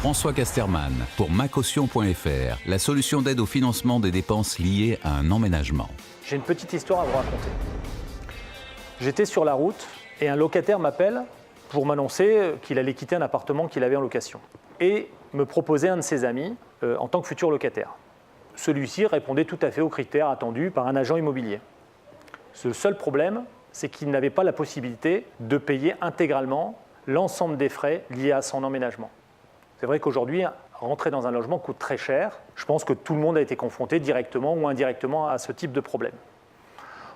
François Casterman pour macaution.fr, la solution d'aide au financement des dépenses liées à un emménagement. J'ai une petite histoire à vous raconter. J'étais sur la route et un locataire m'appelle pour m'annoncer qu'il allait quitter un appartement qu'il avait en location et me proposer un de ses amis en tant que futur locataire. Celui-ci répondait tout à fait aux critères attendus par un agent immobilier. Le seul problème, c'est qu'il n'avait pas la possibilité de payer intégralement l'ensemble des frais liés à son emménagement. C'est vrai qu'aujourd'hui, rentrer dans un logement coûte très cher. Je pense que tout le monde a été confronté directement ou indirectement à ce type de problème.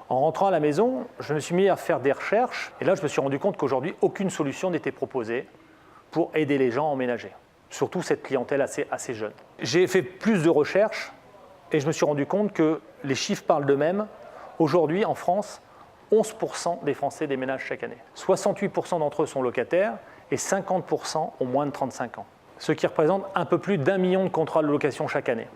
En rentrant à la maison, je me suis mis à faire des recherches et là, je me suis rendu compte qu'aujourd'hui, aucune solution n'était proposée pour aider les gens à emménager, surtout cette clientèle assez jeune. J'ai fait plus de recherches et je me suis rendu compte que les chiffres parlent d'eux-mêmes. Aujourd'hui, en France, 11% des Français déménagent chaque année. 68% d'entre eux sont locataires et 50% ont moins de 35 ans, ce qui représente un peu plus d'1 million de contrats de location chaque année.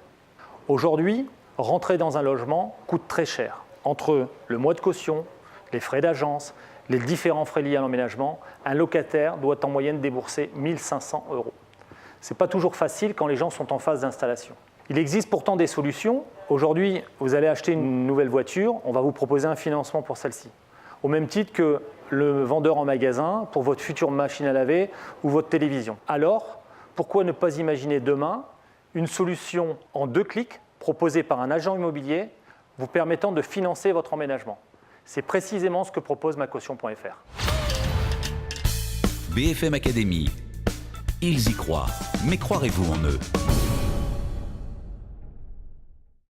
Aujourd'hui, rentrer dans un logement coûte très cher. Entre le mois de caution, les frais d'agence, les différents frais liés à l'emménagement, un locataire doit en moyenne débourser 1 500 €. Ce n'est pas toujours facile quand les gens sont en phase d'installation. Il existe pourtant des solutions. Aujourd'hui, vous allez acheter une nouvelle voiture, on va vous proposer un financement pour celle-ci. Au même titre que le vendeur en magasin pour votre future machine à laver ou votre télévision. Alors, pourquoi ne pas imaginer demain une solution en 2 clics proposée par un agent immobilier vous permettant de financer votre emménagement? C'est précisément ce que propose macaution.fr. BFM Academy. Ils y croient, mais croirez-vous en eux?